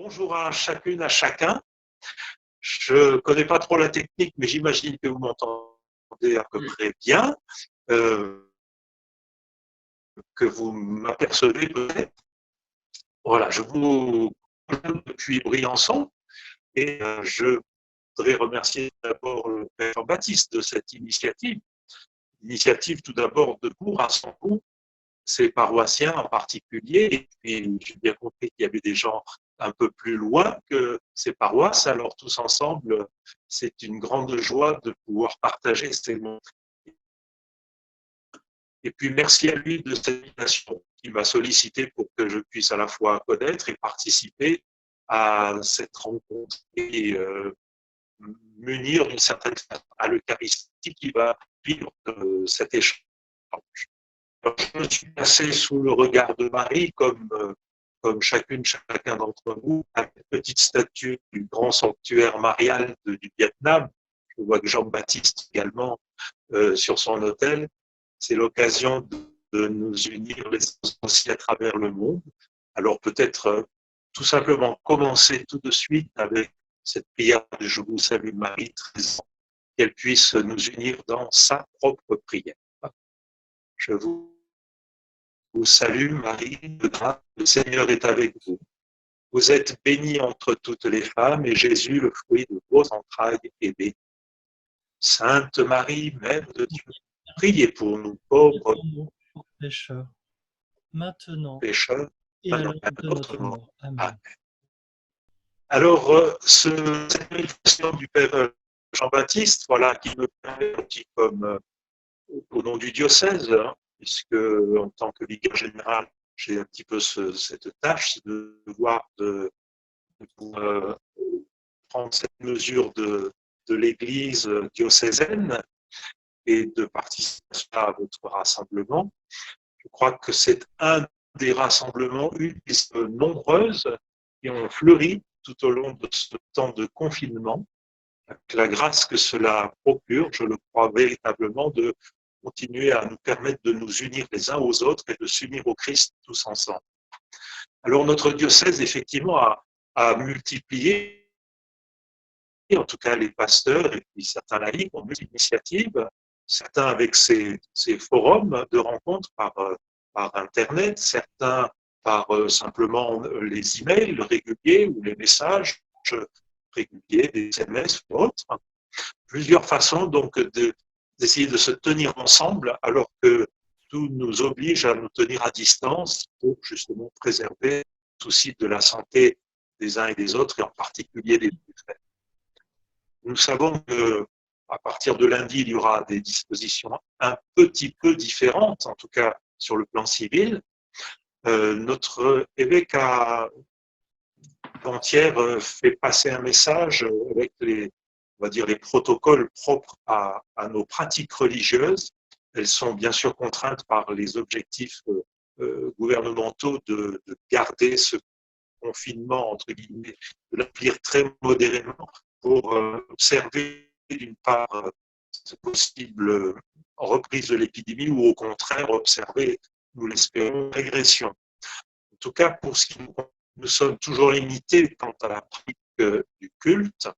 Bonjour à chacune, à chacun. Je ne connais pas trop la technique, mais j'imagine que vous m'entendez à peu près bien, que vous m'apercevez peut-être. Voilà, je vous rejoins depuis Briançon et je voudrais remercier d'abord le Père Jean-Baptiste de cette initiative. Initiative tout d'abord de cours à son coup, ses paroissiens en particulier, et puis j'ai bien compris qu'il y avait des gens un peu plus loin que ces paroisses, alors tous ensemble, c'est une grande joie de pouvoir partager ces moments. Et puis merci à lui de cette invitation qui m'a sollicité pour que je puisse à la fois connaître et participer à cette rencontre et m'unir d'une certaine façon à l'Eucharistie qui va vivre cet échange. Je me suis placé sous le regard de Marie, comme chacun d'entre vous, à une petite statue du grand sanctuaire marial du Vietnam. Je vois que Jean-Baptiste également sur son autel. C'est l'occasion de nous unir les aussi à travers le monde. Alors peut-être tout simplement commencer tout de suite avec cette prière de Je vous salue Marie, qu'elle puisse nous unir dans sa propre prière. Je vous salue Marie, de grâce, le Seigneur est avec vous. Vous êtes bénie entre toutes les femmes et Jésus, le fruit de vos entrailles, est béni. Sainte Marie, Mère de Dieu, priez pour nous pauvres pécheurs, maintenant pécheurs, et à l'heure de notre mort. Amen. Alors, cette manifestation du Père Jean-Baptiste, voilà, qui me permet, comme au nom du diocèse, hein, puisque en tant que vicaire général, j'ai un petit peu cette tâche de devoir de prendre cette mesure de l'Église diocésaine et de participer à votre rassemblement. Je crois que c'est un des rassemblements, une liste nombreuse qui ont fleuri tout au long de ce temps de confinement, avec la grâce que cela procure, je le crois véritablement, de continuer à nous permettre de nous unir les uns aux autres et de s'unir au Christ tous ensemble. Alors notre diocèse, effectivement, a multiplié, en tout cas les pasteurs et puis certains laïcs ont multiplié l'initiative, certains avec ces forums de rencontres par Internet, certains par simplement les emails réguliers ou les messages réguliers, des SMS ou autres. Plusieurs façons donc d'essayer de se tenir ensemble alors que tout nous oblige à nous tenir à distance pour justement préserver le souci de la santé des uns et des autres et en particulier des plus faibles. Nous savons que à partir de lundi, il y aura des dispositions un petit peu différentes, en tout cas sur le plan civil. Notre évêque a avant-hier fait passer un message avec on va dire les protocoles propres à nos pratiques religieuses. Elles sont bien sûr contraintes par les objectifs gouvernementaux de garder ce confinement, entre guillemets, de l'appliquer très modérément pour observer d'une part cette possible reprise de l'épidémie ou au contraire observer, nous l'espérons, régression. En tout cas, pour ce qui nous sommes toujours limités quant à la pratique du culte,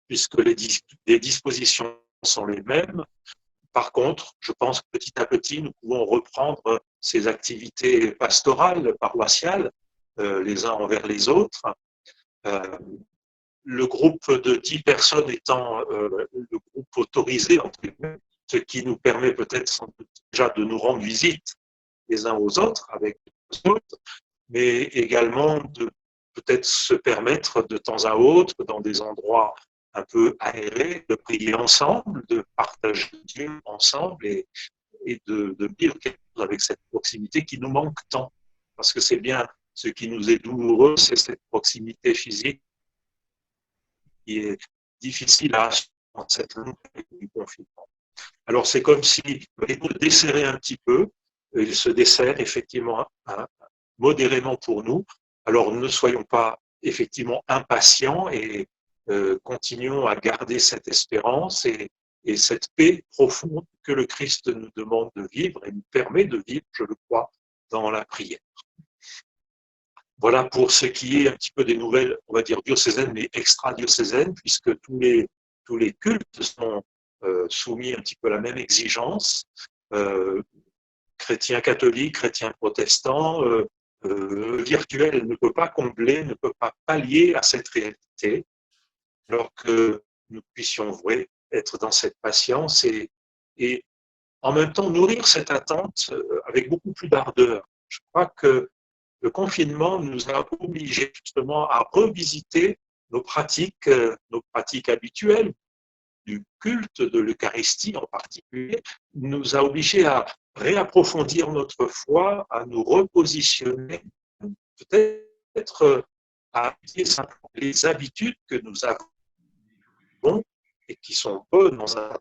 puisque les dispositions sont les mêmes. Par contre, je pense que petit à petit, nous pouvons reprendre ces activités pastorales, paroissiales, les uns envers les autres. Le groupe de 10 personnes étant le groupe autorisé, entre guillemets, ce qui nous permet peut-être déjà de nous rendre visite les uns aux autres avec les autres, mais également de peut-être se permettre de temps à autre, dans des endroits un peu aérés, de prier ensemble, de partager Dieu ensemble et de vivre quelque chose avec cette proximité qui nous manque tant. Parce que c'est bien ce qui nous est douloureux, c'est cette proximité physique qui est difficile à assumer dans cette longue période du confinement. Alors c'est comme si il desserrait un petit peu, il se dessert effectivement modérément pour nous. Alors ne soyons pas effectivement impatients et continuons à garder cette espérance et cette paix profonde que le Christ nous demande de vivre et nous permet de vivre, je le crois, dans la prière. Voilà pour ce qui est un petit peu des nouvelles, on va dire diocésaines, mais extra-diocésaines, puisque tous les cultes sont soumis un petit peu à la même exigence. Chrétien catholique, chrétien protestant, virtuel ne peut pas combler, ne peut pas pallier à cette réalité, alors que nous puissions être dans cette patience et en même temps nourrir cette attente avec beaucoup plus d'ardeur. Je crois que le confinement nous a obligés justement à revisiter nos pratiques habituelles, du culte de l'Eucharistie en particulier, nous a obligés à réapprofondir notre foi, à nous repositionner, peut-être à appliquer simplement les habitudes que nous avons et qui sont bonnes dans un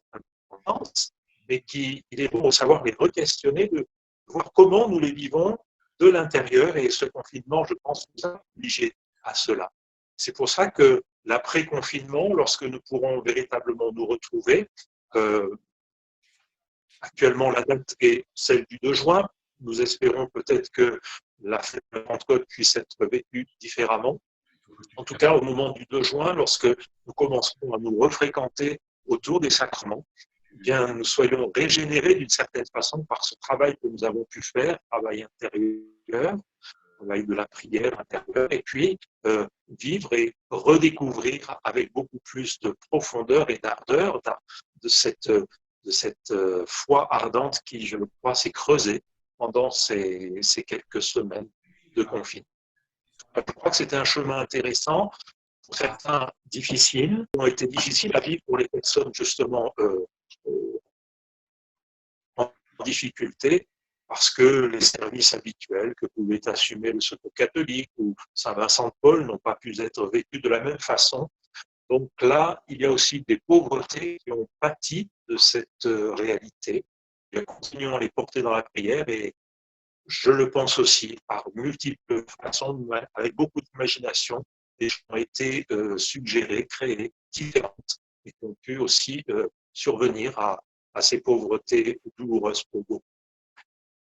sens, mais qu'il est bon de savoir les re-questionner, de voir comment nous les vivons de l'intérieur, et ce confinement, je pense, nous a obligés à cela. C'est pour ça que l'après-confinement, lorsque nous pourrons véritablement nous retrouver, actuellement la date est celle du 2 juin, nous espérons peut-être que la fête de Pentecôte puisse être vécue différemment. En tout cas, au moment du 2 juin, lorsque nous commencerons à nous refréquenter autour des sacrements, eh bien, nous soyons régénérés d'une certaine façon par ce travail que nous avons pu faire, travail intérieur, travail de la prière intérieure, et puis vivre et redécouvrir avec beaucoup plus de profondeur et d'ardeur de cette foi ardente qui, je le crois, s'est creusée pendant ces quelques semaines de confinement. Je crois que c'était un chemin intéressant, pour certains difficiles, ont été difficiles à vivre pour les personnes justement en difficulté, parce que les services habituels que pouvait assumer le Secours catholique ou Saint-Vincent de Paul n'ont pas pu être vécus de la même façon. Donc là, il y a aussi des pauvretés qui ont pâti de cette réalité. Et continuons à les porter dans la prière, et je le pense aussi, par multiples façons, avec beaucoup d'imagination, des choses ont été suggérées, créées, différentes, et qui ont pu aussi survenir à ces pauvretés douloureuses pour beaucoup.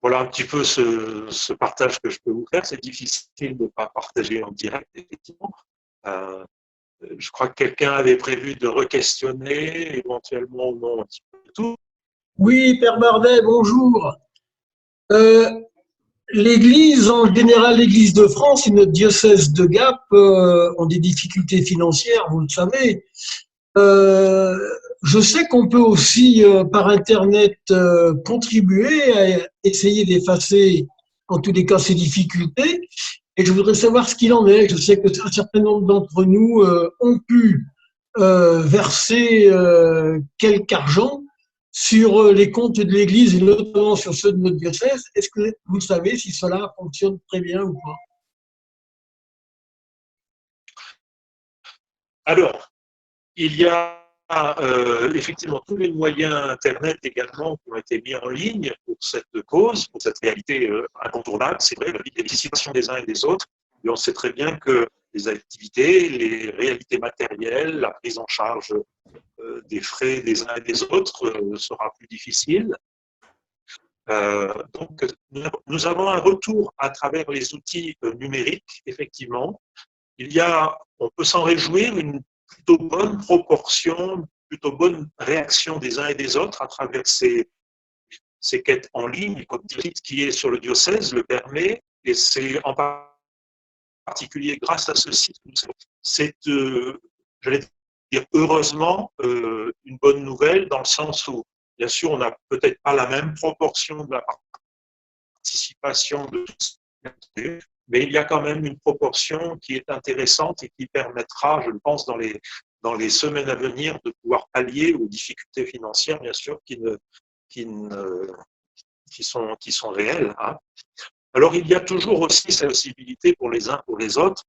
Voilà un petit peu ce partage que je peux vous faire. C'est difficile de ne pas partager en direct, effectivement. Je crois que quelqu'un avait prévu de re-questionner, éventuellement ou non, un petit peu tout. Oui, Père Bardet, bonjour. Euh, L'Église, en général, l'Église de France et notre diocèse de Gap ont des difficultés financières, vous le savez. Euh, je sais qu'on peut aussi, par Internet, contribuer à essayer d'effacer, en tous les cas, ces difficultés. Et je voudrais savoir ce qu'il en est. Je sais qu'un certain nombre d'entre nous ont pu verser quelque argent sur les comptes de l'Église et notamment sur ceux de notre diocèse. Est-ce que vous savez si cela fonctionne très bien ou pas? Alors, il y a effectivement tous les moyens Internet également qui ont été mis en ligne pour cette cause, pour cette réalité incontournable. C'est vrai, la participation des uns et des autres. Et on sait très bien que les activités, les réalités matérielles, la prise en charge des frais des uns et des autres sera plus difficile. Donc, nous avons un retour à travers les outils numériques, effectivement. On peut s'en réjouir, une plutôt bonne proportion, plutôt bonne réaction des uns et des autres à travers ces quêtes en ligne, comme qui est sur le diocèse le permet, et c'est en particulier grâce à ce site, c'est, j'allais dire heureusement, une bonne nouvelle, dans le sens où, bien sûr, on n'a peut-être pas la même proportion de la participation de tous, mais il y a quand même une proportion qui est intéressante et qui permettra, je le pense, dans les semaines à venir, de pouvoir pallier aux difficultés financières, bien sûr, qui sont réelles. Hein. Alors, il y a toujours aussi cette possibilité pour les uns pour les autres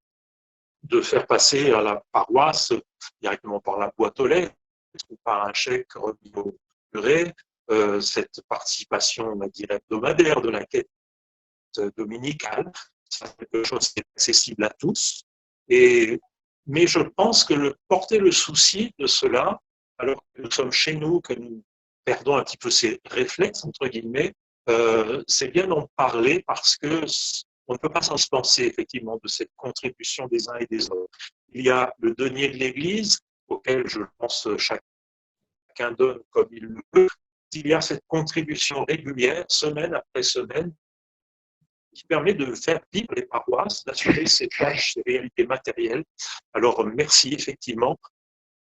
de faire passer à la paroisse directement par la boîte aux lettres ou par un chèque remis au curé, cette participation, on va dire, hebdomadaire de la quête dominicale. C'est quelque chose qui est accessible à tous. Mais je pense que porter le souci de cela, alors que nous sommes chez nous, que nous perdons un petit peu ces réflexes, entre guillemets, c'est bien d'en parler parce que on ne peut pas s'en dispenser effectivement de cette contribution des uns et des autres. Il y a le denier de l'Église, auquel je pense chacun donne comme il le peut. Il y a cette contribution régulière, semaine après semaine, qui permet de faire vivre les paroisses, d'assurer ces tâches, ces réalités matérielles. Alors, merci effectivement,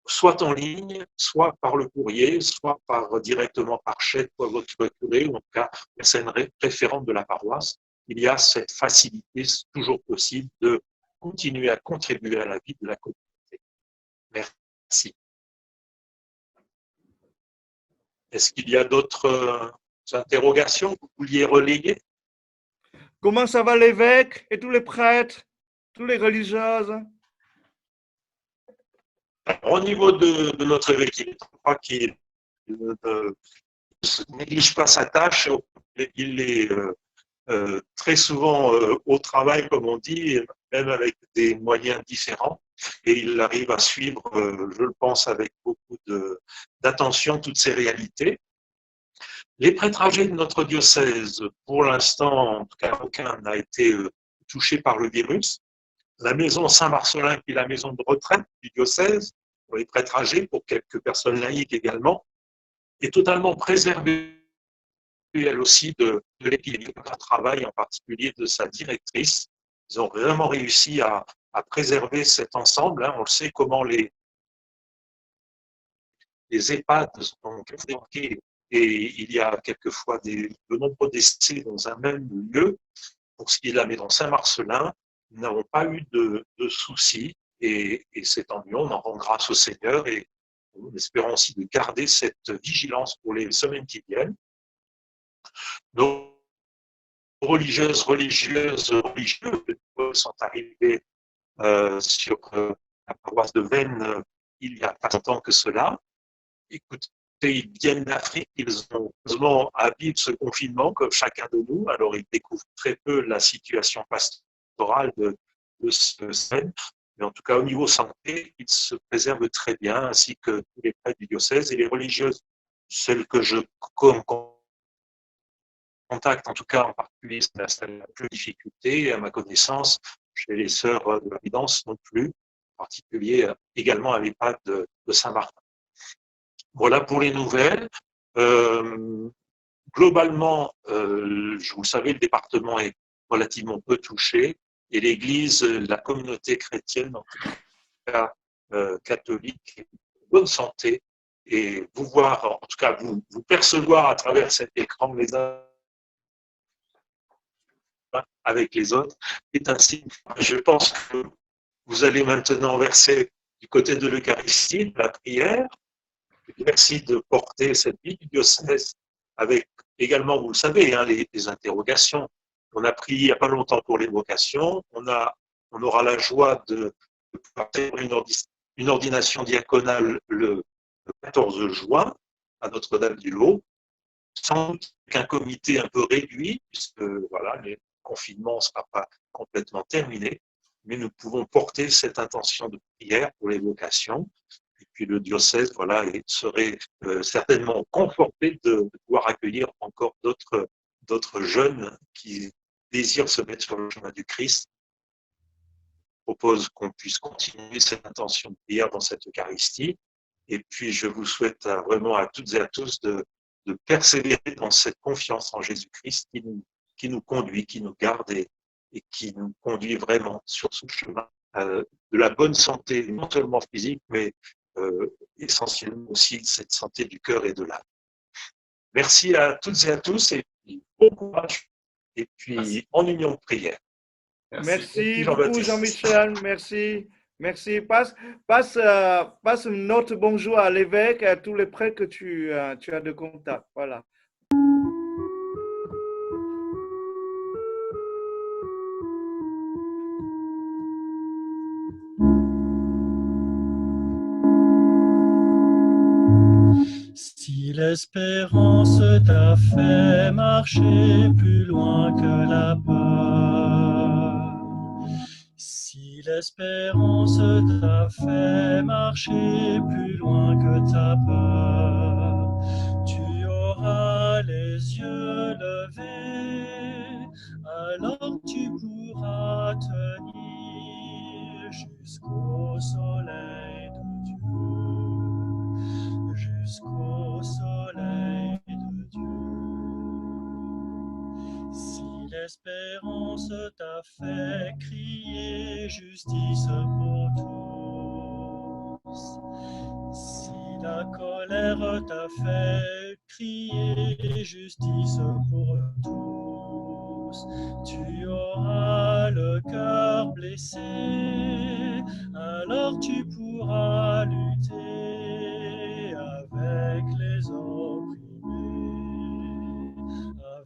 soit en ligne, soit par le courrier, soit directement par chèque pour votre curé, ou en tout cas, personne référente de la paroisse. Il y a cette facilité, c'est toujours possible, de continuer à contribuer à la vie de la communauté. Merci. Est-ce qu'il y a d'autres interrogations que vous vouliez relayer? Comment ça va l'évêque et tous les prêtres, tous les religieuses? Alors, au niveau de notre évêque, je crois qu'il ne néglige pas sa tâche. Il est très souvent au travail, comme on dit, même avec des moyens différents. Et il arrive à suivre, je le pense, avec beaucoup d'attention, toutes ces réalités. Les prêtres âgés de notre diocèse, pour l'instant, en tout cas, aucun n'a été touché par le virus. La maison Saint-Marcelin, qui est la maison de retraite du diocèse, pour les prêtres âgés, pour quelques personnes laïques également, est totalement préservée, elle aussi, de l'équilibre de travail, en particulier de sa directrice. Ils ont vraiment réussi à préserver cet ensemble. Hein. On le sait comment les EHPAD sont fréquentés et il y a quelquefois de nombreux décès dans un même lieu. Pour ce qui est de la maison Saint-Marcelin, nous n'avons pas eu de soucis et c'est tant mieux, on en rend grâce au Seigneur et nous espérons aussi de garder cette vigilance pour les semaines qui viennent. Nos religieux sont arrivés sur la paroisse de Veynes il n'y a pas longtemps que cela. Écoutez, ils viennent d'Afrique, ils ont heureusement à vivre ce confinement comme chacun de nous, alors ils découvrent très peu la situation pastorale de ce semaine, mais en tout cas au niveau santé, ils se préservent très bien, ainsi que tous les prêtres du diocèse et les religieuses, celles que je contacte, en tout cas en particulier, c'est la plus difficulté, à ma connaissance, chez les sœurs de la Vidance non plus, en particulier également à l'EHPAD de Saint-Martin. Voilà pour les nouvelles. Globalement, vous le savez, le département est relativement peu touché et l'Église, la communauté chrétienne, en tout cas catholique, est en bonne santé. Et vous voir, en tout cas vous percevoir à travers cet écran les uns avec les autres est un signe. Je pense que vous allez maintenant verser du côté de l'Eucharistie, de la prière. Merci de porter cette vie du diocèse avec également, vous le savez, hein, les interrogations. On a prié il n'y a pas longtemps pour l'évocation. On aura la joie de pouvoir faire une ordination diaconale le 14 juin à Notre-Dame-du-Lot, sans doute qu'un comité un peu réduit, puisque voilà, le confinement ne sera pas complètement terminé, mais nous pouvons porter cette intention de prière pour l'évocation. Et puis le diocèse, voilà, serait certainement conforté de pouvoir accueillir encore d'autres jeunes qui désirent se mettre sur le chemin du Christ. Je propose qu'on puisse continuer cette intention de prière dans cette Eucharistie. Et puis je vous souhaite vraiment à toutes et à tous de persévérer dans cette confiance en Jésus-Christ qui nous conduit, qui nous garde et qui nous conduit vraiment sur ce chemin de la bonne santé, non seulement physique, mais essentiellement aussi cette santé du cœur et de l'âme. Merci à toutes et à tous et puis bon courage et puis merci. En union de prière. Merci beaucoup Jean-Michel, merci. Merci. Passe notre bonjour à l'évêque et à tous les prêtres que tu as de contact. Voilà. Si l'espérance t'a fait marcher plus loin que la peur, si l'espérance t'a fait marcher plus loin que ta peur, tu auras les yeux levés alors tu pourras tenir jusqu'au soleil de Dieu, jusqu'au soleil de Dieu. Si l'espérance t'a fait crier justice pour tous, si la colère t'a fait crier justice pour tous, tu auras le cœur blessé, alors tu pourras lutter avec les opprimés,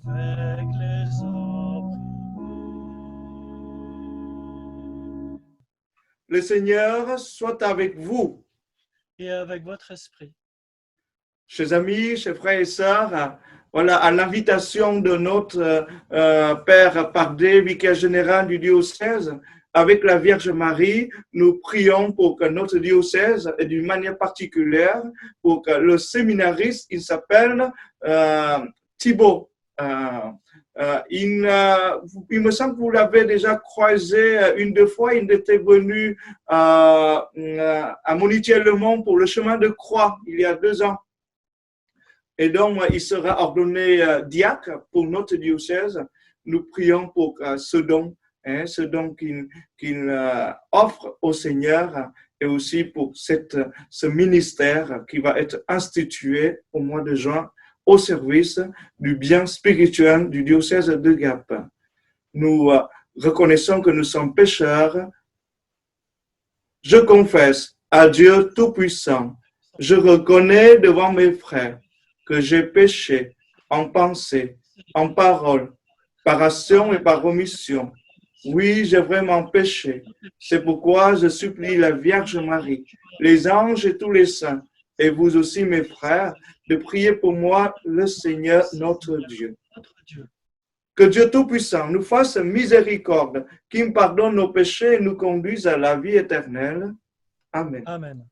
avec les opprimés. Le Seigneur soit avec vous. Et avec votre esprit. Chers amis, chers frères et sœurs, voilà, à l'invitation de notre Père Pardé, vicaire général du diocèse, avec la Vierge Marie, nous prions pour que notre diocèse, et d'une manière particulière, pour que le séminariste, il s'appelle Thibaut. Il me semble que vous l'avez déjà croisé une deux fois. Il était venu à Monitier-le-Mont pour le chemin de croix il y a 2 ans. Et donc, il sera ordonné diacre pour notre diocèse. Nous prions pour ce don qu'il offre au Seigneur et aussi pour ce ministère qui va être institué au mois de juin au service du bien spirituel du diocèse de Gap. Nous reconnaissons que nous sommes pécheurs. Je confesse à Dieu Tout-Puissant, je reconnais devant mes frères que j'ai péché en pensée, en parole, par action et par omission. Oui, j'ai vraiment péché. C'est pourquoi je supplie la Vierge Marie, les anges et tous les saints, et vous aussi mes frères, de prier pour moi le Seigneur notre Dieu. Que Dieu Tout-Puissant nous fasse miséricorde, qu'il pardonne nos péchés et nous conduise à la vie éternelle. Amen. Amen.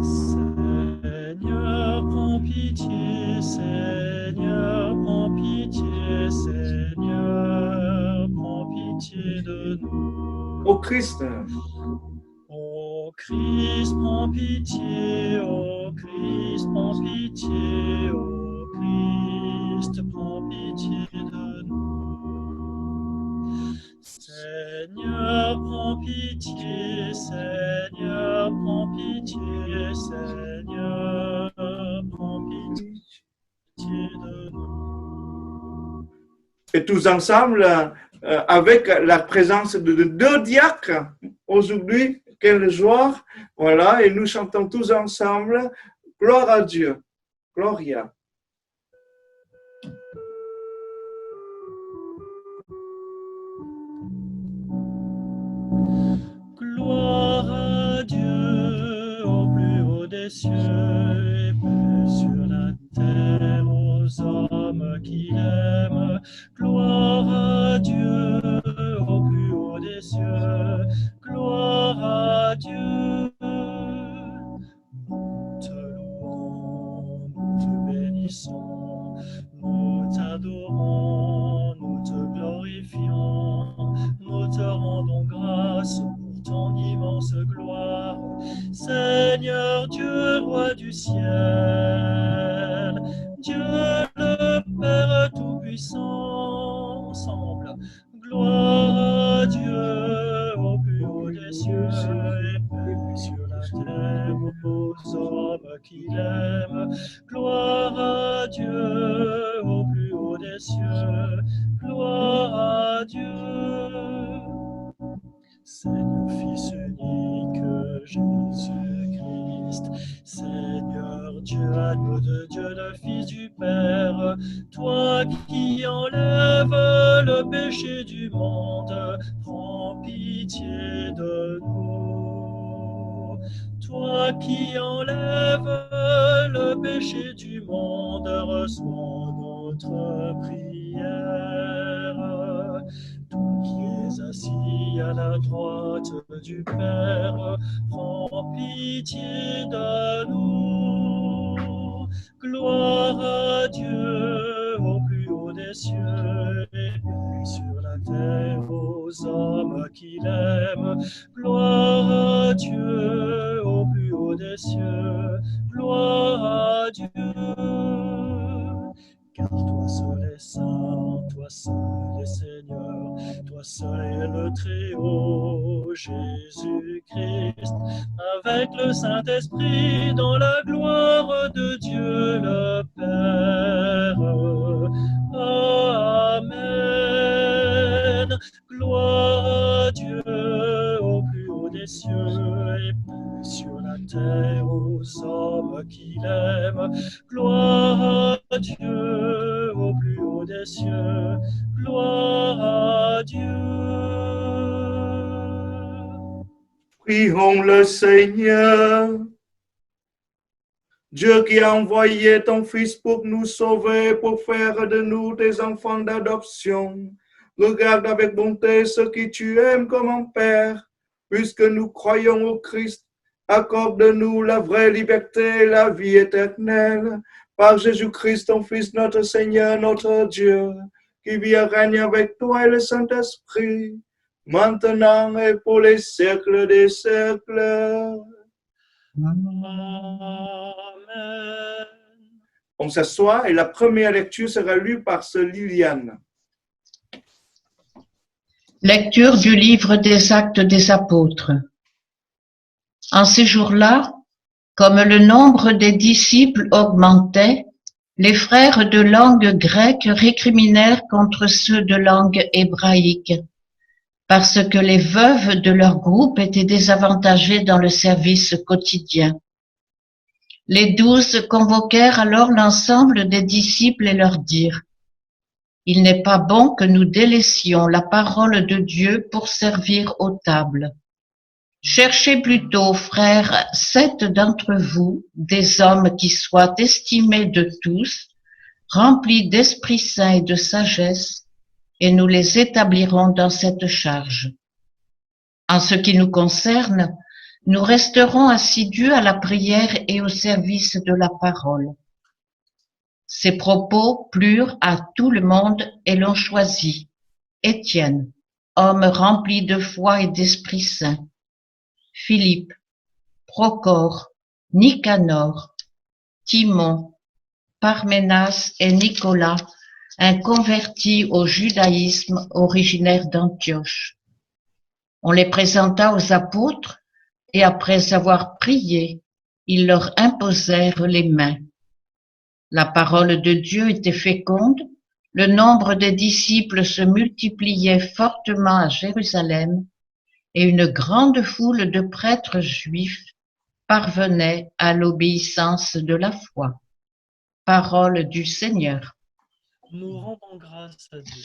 Seigneur, prends pitié, Seigneur, prends pitié, Seigneur, prends pitié de nous. Ô Christ, ô Christ, prends pitié, ô Christ, prends pitié, ô Christ, prends pitié de nous. Seigneur, prends pitié, Seigneur, prends pitié, Seigneur, prends pitié de nous. et tous ensemble, avec la présence de 2 diacres aujourd'hui, quelle joie, voilà, et nous chantons tous ensemble, gloire à Dieu, Gloria. Gloire à Dieu au plus haut des cieux et paix sur la terre aux hommes qu'il aime. Gloire à Dieu au plus haut des cieux. Gloire à Dieu. Nous te louons, nous te bénissons, nous t'adorons, nous te glorifions, nous te rendons grâce pour ton immense gloire. Seigneur Dieu, roi du ciel, Dieu le Père Tout-Puissant, ensemble, gloire à Dieu au plus haut des cieux et paix sur la terre aux hommes qu'il aime. Gloire à Dieu au plus haut des cieux, gloire à Dieu. Seigneur Fils unique Jésus-Christ, Seigneur Dieu, agneau de Dieu, le Fils du Père, toi qui enlèves le péché du monde, prends pitié de nous. Toi qui enlèves le péché du monde, reçois notre prière. Toi qui es assis à la droite du Père, prends pitié de nous. Gloire à Dieu au plus haut des cieux, et paix sur la terre aux hommes qu'il aime. Gloire à Dieu au plus haut des cieux, gloire à Dieu. Car toi seul est saint, toi seul est Seigneur, toi seul est le Très-Haut, Jésus-Christ, avec le Saint-Esprit, dans la gloire de Dieu le Père. Amen. Gloire à Dieu au plus haut des cieux, et paix sur la terre aux hommes qu'il aime. Gloire à Dieu au plus haut des cieux, gloire à Dieu. Prions le Seigneur. Dieu qui a envoyé ton Fils pour nous sauver, pour faire de nous des enfants d'adoption, regarde avec bonté ceux qui tu aimes comme un Père, puisque nous croyons au Christ. Accorde-nous la vraie liberté et la vie éternelle, par Jésus-Christ, ton Fils, notre Seigneur, notre Dieu, qui vit et règne avec toi et le Saint-Esprit, maintenant et pour les siècles des siècles. Amen. On s'assoit et la première lecture sera lue par sœur Liliane. Lecture du livre des Actes des Apôtres. En ces jours-là, comme le nombre des disciples augmentait, les frères de langue grecque récriminèrent contre ceux de langue hébraïque, parce que les veuves de leur groupe étaient désavantagées dans le service quotidien. Les 12 convoquèrent alors l'ensemble des disciples et leur dirent: « Il n'est pas bon que nous délaissions la parole de Dieu pour servir aux tables. Cherchez plutôt, frères, 7 d'entre vous, des hommes qui soient estimés de tous, remplis d'Esprit Saint et de sagesse, et nous les établirons dans cette charge. En ce qui nous concerne, nous resterons assidus à la prière et au service de la parole. » Ces propos plurent à tout le monde et l'on choisit Étienne, homme rempli de foi et d'Esprit Saint, Philippe, Procore, Nicanor, Timon, Parménas et Nicolas, un converti au judaïsme originaire d'Antioche. On les présenta aux apôtres et après avoir prié, ils leur imposèrent les mains. La parole de Dieu était féconde, le nombre des disciples se multipliait fortement à Jérusalem et une grande foule de prêtres juifs parvenait à l'obéissance de la foi. Parole du Seigneur. Nous rendons grâce à Dieu.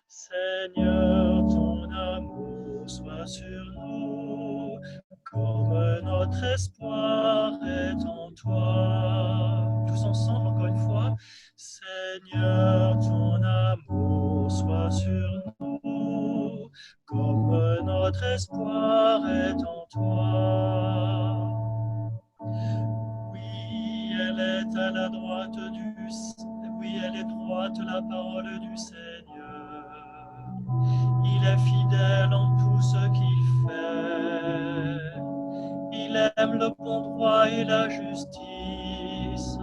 Seigneur, ton amour soit sur nous, comme notre espoir est en toi. Tous ensemble, encore une fois. Seigneur, ton amour soit sur nous, comme notre espoir est en toi. Oui, elle est à la droite oui, elle est droite, la parole du Seigneur. Il est fidèle en tout ce qu'il fait. Il aime le bon droit et la justice.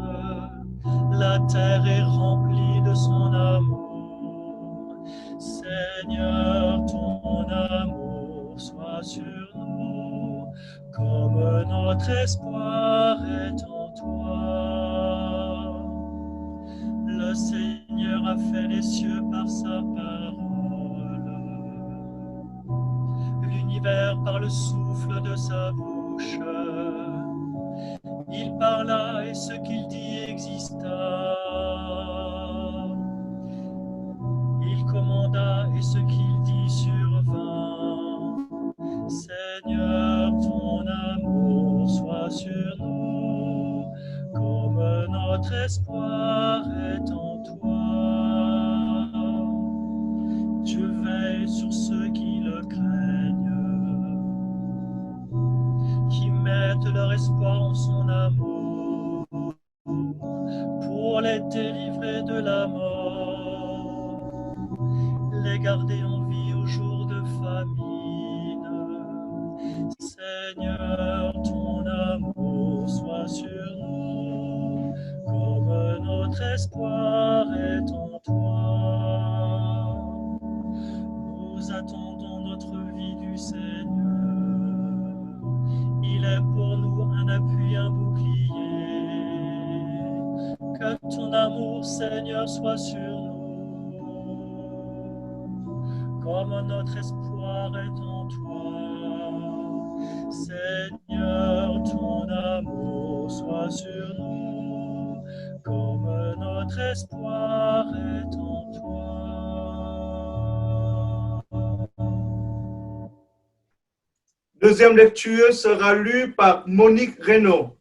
La terre est remplie de son amour. Seigneur, ton amour soit sur nous, comme notre espoir est en toi. Le Seigneur a fait les cieux par sa parole, l'univers par le souffle de sa bouche. Il parla et ce qu'il dit exista. Il commanda et ce qu'il dit survint. Seigneur, ton amour soit sur nous, comme notre notre espoir est en toi. Dieu veille sur ceux qui le craignent, qui mettent leur espoir en son amour, pour les délivrer de la mort, les garder en vie au jour de famine. Seigneur, ton amour soit sur nous, comme notre espoir est en toi. Nous attendons notre vie du Seigneur. Il est pour nous un appui, un bouclier. Que ton amour, Seigneur, soit sur nous, comme notre espoir est en toi. Seigneur, ton amour soit sur nous, comme notre espoir est en toi. Deuxième lecture sera lue par Monique Reynaud.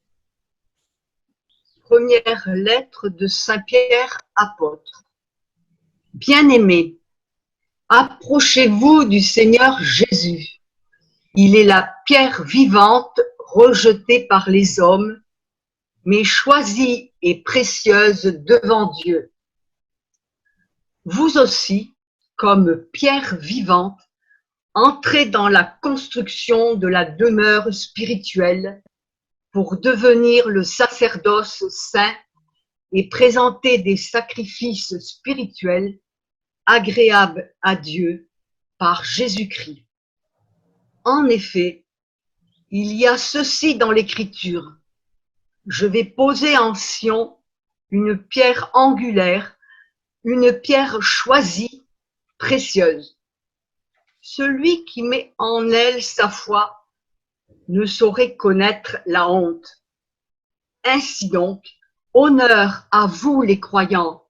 Première lettre de Saint Pierre apôtre. Bien-aimés, approchez-vous du Seigneur Jésus. Il est la pierre vivante rejetée par les hommes, mais choisie et précieuse devant Dieu. Vous aussi, comme pierre vivante, entrez dans la construction de la demeure spirituelle pour devenir le sacerdoce saint et présenter des sacrifices spirituels agréables à Dieu par Jésus-Christ. En effet, il y a ceci dans l'Écriture. Je vais poser en Sion une pierre angulaire, une pierre choisie, précieuse. Celui qui met en elle sa foi ne saurait connaître la honte. Ainsi donc, honneur à vous les croyants.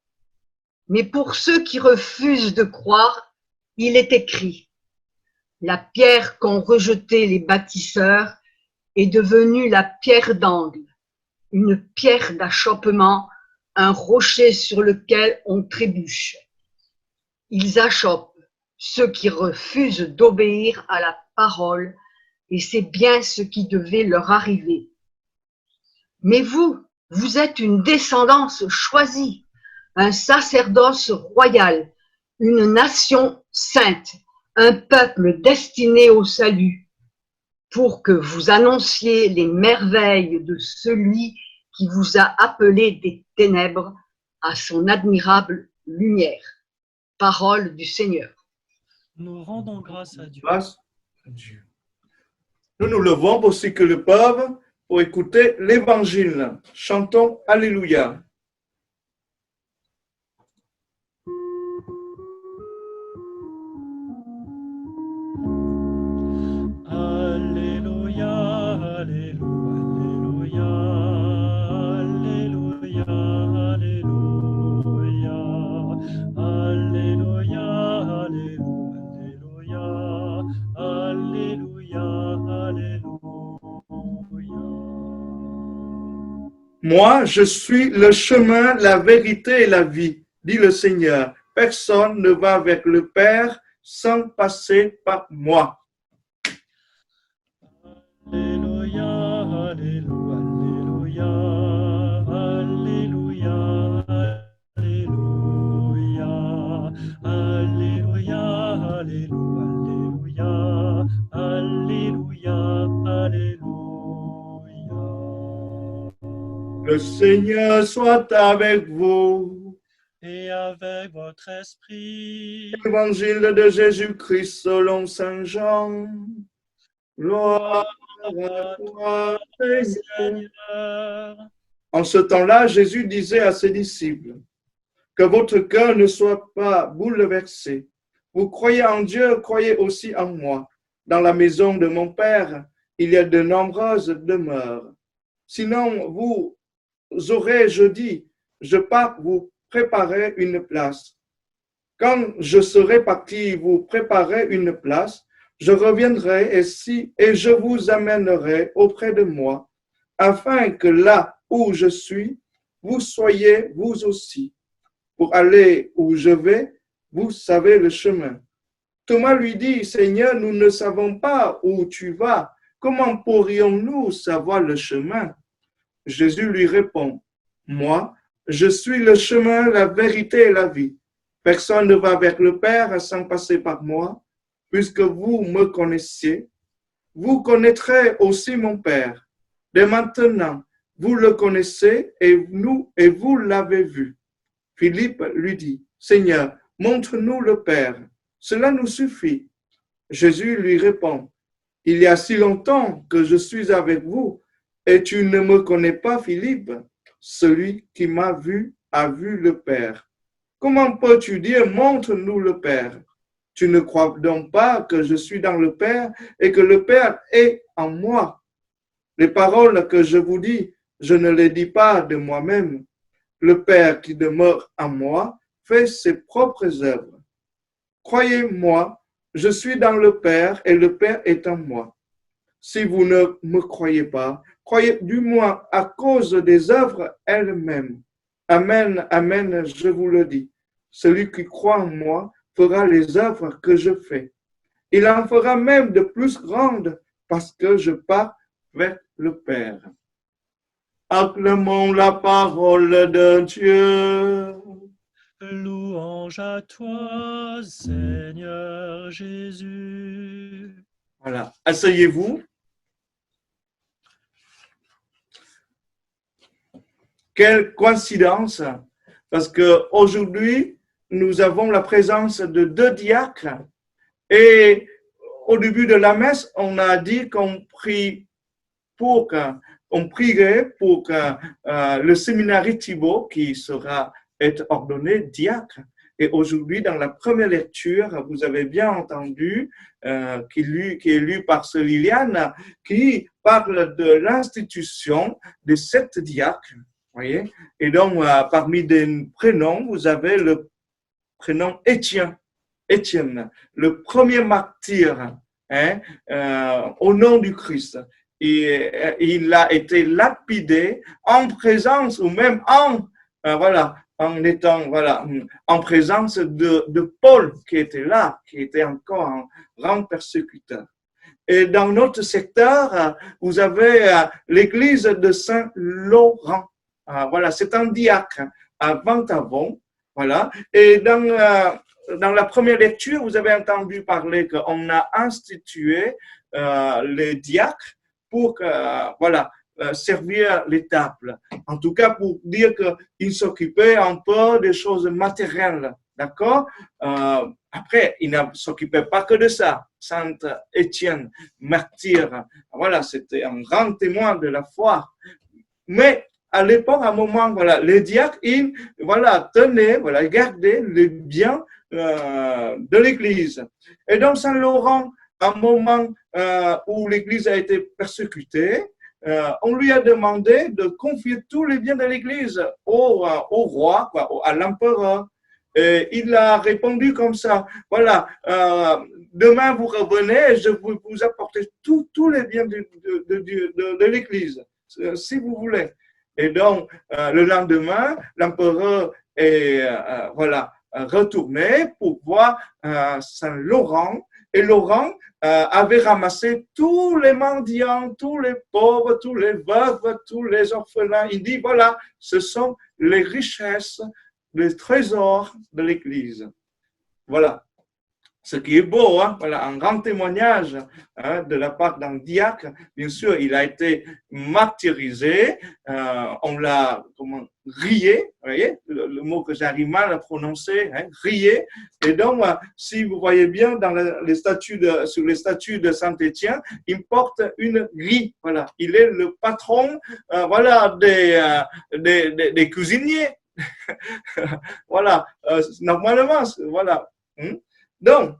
Mais pour ceux qui refusent de croire, il est écrit: la pierre qu'ont rejetée les bâtisseurs est devenue la pierre d'angle, une pierre d'achoppement, un rocher sur lequel on trébuche. Ils achoppent ceux qui refusent d'obéir à la parole, et c'est bien ce qui devait leur arriver. Mais vous, vous êtes une descendance choisie, un sacerdoce royal, une nation sainte, un peuple destiné au salut, pour que vous annonciez les merveilles de celui qui vous a appelé des ténèbres à son admirable lumière. Parole du Seigneur. Nous rendons grâce à Dieu. Grâce à Dieu. Nous nous levons aussi que le peuple pour écouter l'Évangile. Chantons Alléluia. Alléluia, Alléluia, Alléluia, Alléluia, Alléluia, Alléluia, Alléluia, Alléluia. Moi, je suis le chemin, la vérité et la vie, dit le Seigneur. Personne ne va avec le Père sans passer par moi. Alléluia, Alléluia, Alléluia, Alléluia, Alléluia, Alléluia, Alléluia, Alléluia. Le Seigneur soit avec vous. Et avec votre esprit. Évangile de Jésus-Christ selon Saint Jean. Gloire à toi, Seigneur. En ce temps-là, Jésus disait à ses disciples: que votre cœur ne soit pas bouleversé. Vous croyez en Dieu, croyez aussi en moi. Dans la maison de mon Père, il y a de nombreuses demeures. Sinon, vous aurais-je dit, je pars vous préparer une place. Quand je serai parti vous préparer une place, je reviendrai ici et je vous amènerai auprès de moi, afin que là où je suis, vous soyez vous aussi. Pour aller où je vais, vous savez le chemin. Thomas lui dit, Seigneur, nous ne savons pas où tu vas. Comment pourrions-nous savoir le chemin? Jésus lui répond, moi, je suis le chemin, la vérité et la vie. Personne ne va vers le Père sans passer par moi. Puisque vous me connaissiez, vous connaîtrez aussi mon Père. Dès maintenant, vous le connaissez et vous l'avez vu. Philippe lui dit, Seigneur, montre-nous le Père. Cela nous suffit. Jésus lui répond, il y a si longtemps que je suis avec vous et tu ne me connais pas, Philippe. Celui qui m'a vu a vu le Père. Comment peux-tu dire, montre-nous le Père? Tu ne crois donc pas que je suis dans le Père et que le Père est en moi? Les paroles que je vous dis, je ne les dis pas de moi-même. Le Père qui demeure en moi fait ses propres œuvres. Croyez-moi, je suis dans le Père et le Père est en moi. Si vous ne me croyez pas, croyez du moins à cause des œuvres elles-mêmes. Amen, amen, je vous le dis. Celui qui croit en moi fera les œuvres que je fais. Il en fera même de plus grandes parce que je pars vers le Père. Acclamons la parole de Dieu. Louange à toi, Seigneur Jésus. Voilà, asseyez-vous. Quelle coïncidence, parce qu'aujourd'hui, nous avons la présence de 2 diacres et au début de la messe, on a dit qu'on prierait pour que le séminariste Thibaut, qui sera être ordonné diacre. Et aujourd'hui, dans la première lecture, vous avez bien entendu, qui est lu par ce Liliane, qui parle de l'institution des 7 diacres. Voyez? Et donc, parmi des prénoms, vous avez le prénom Étienne, le premier martyr, au nom du Christ. Il a été lapidé en présence ou même en présence de Paul qui était là, qui était encore un grand persécuteur. Et dans notre secteur, vous avez l'église de Saint-Laurent. Voilà, c'est un diacre à Ventavon. Voilà. Et dans la première lecture, vous avez entendu parler qu'on a institué les diacres pour servir les tables. En tout cas, pour dire qu'il s'occupait un peu des choses matérielles. D'accord? Après, il ne s'occupait pas que de ça. Saint Étienne, martyr, voilà, c'était un grand témoin de la foi. Mais à l'époque, à un moment, voilà, les diacres, ils tenaient, gardaient les biens de l'Église. Et donc, Saint-Laurent, à un moment où l'Église a été persécutée, on lui a demandé de confier tous les biens de l'Église au roi, à l'empereur. Et il a répondu comme ça, voilà, demain vous revenez et je vais vous apporter tous les biens de l'Église, si vous voulez. Et donc, le lendemain, l'empereur est retourné pour voir Saint-Laurent. Et Laurent avait ramassé tous les mendiants, tous les pauvres, tous les veuves, tous les orphelins. Il dit, voilà, ce sont les richesses, les trésors de l'Église. Voilà. Ce qui est beau, voilà, un grand témoignage de la part d'un diacre. Bien sûr, il a été martyrisé, on l'a rié, vous voyez, le mot que j'arrive mal à prononcer, rié. Et donc, si vous voyez bien dans sur les statues de Saint-Étienne, il porte une grille. Voilà, il est le patron, des cuisiniers. Voilà, normalement, voilà. Donc,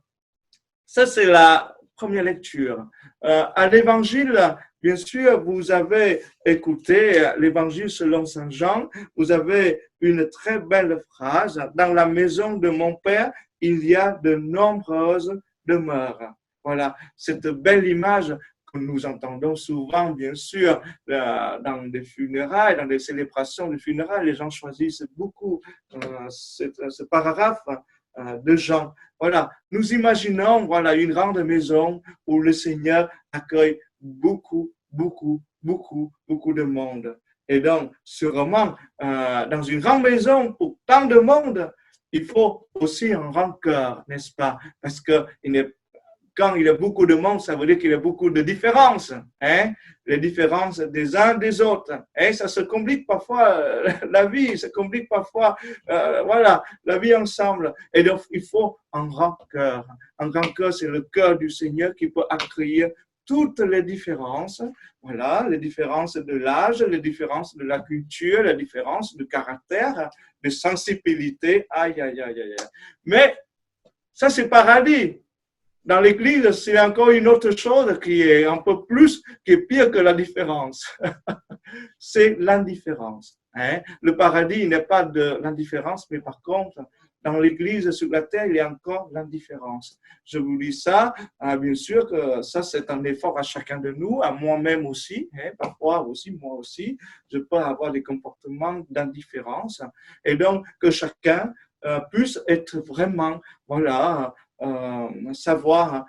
ça c'est la première lecture. À l'évangile, bien sûr, vous avez écouté l'évangile selon Saint Jean, vous avez une très belle phrase, dans la maison de mon Père, il y a de nombreuses demeures. Voilà, cette belle image nous entendons souvent, bien sûr, dans des funérailles, dans des célébrations de funérailles, les gens choisissent beaucoup ce paragraphe de Jean. Voilà, nous imaginons voilà, une grande maison où le Seigneur accueille beaucoup de monde. Et donc, sûrement, dans une grande maison pour tant de monde, il faut aussi un grand cœur, n'est-ce pas? Parce que quand il y a beaucoup de monde, ça veut dire qu'il y a beaucoup de différences, hein? Les différences des uns des autres. Et ça se complique parfois la vie, ça complique parfois voilà, la vie ensemble. Et donc, il faut un grand cœur. Un grand cœur, c'est le cœur du Seigneur qui peut accueillir toutes les différences, voilà, les différences de l'âge, les différences de la culture, les différences de caractère, de sensibilité, aïe. Mais ça, c'est paradis. Dans l'Église, c'est encore une autre chose qui est un peu plus, qui est pire que la différence. C'est l'indifférence. Hein? Le paradis n'est pas de l'indifférence, mais par contre, dans l'Église, sur la terre, il y a encore l'indifférence. Je vous dis ça, bien sûr que ça, c'est un effort à chacun de nous, à moi-même aussi, hein, parfois aussi, moi aussi, je peux avoir des comportements d'indifférence. Et donc, que chacun puisse être vraiment, voilà, savoir,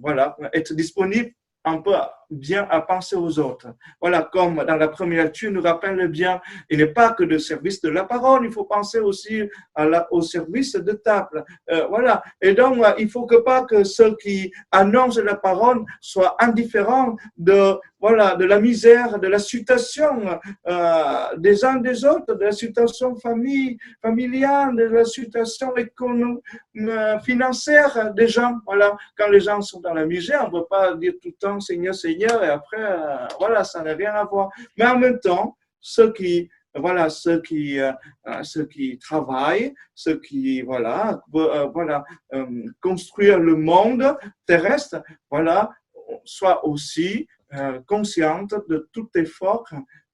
voilà, être disponible un peu bien à penser aux autres. Voilà, comme dans la première lecture nous rappelle bien, il n'est pas que de service de la parole, il faut penser aussi au service de table. Voilà, et donc il ne faut pas que ceux qui annoncent la parole soient indifférents de la misère, de la situation des uns des autres, de la situation familiale, de la situation financière des gens. Voilà, quand les gens sont dans la misère, on ne peut pas dire tout le temps Seigneur, Seigneur, et après, voilà, ça n'a rien à voir. Mais en même temps, ceux qui travaillent, ceux qui, construire le monde terrestre, voilà, soient aussi conscientes de tout effort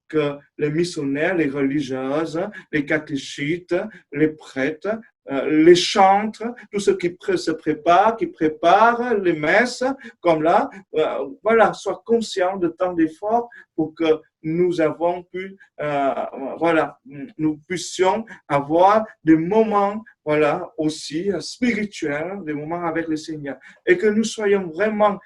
que les missionnaires, les religieuses, les catéchistes, les prêtres, les chantres, tous ceux qui se préparent, qui préparent les messes, comme là, voilà, soient conscients de tant d'efforts pour que nous avons pu, nous puissions avoir des moments, voilà, aussi spirituels, des moments avec le Seigneur, et que nous soyons vraiment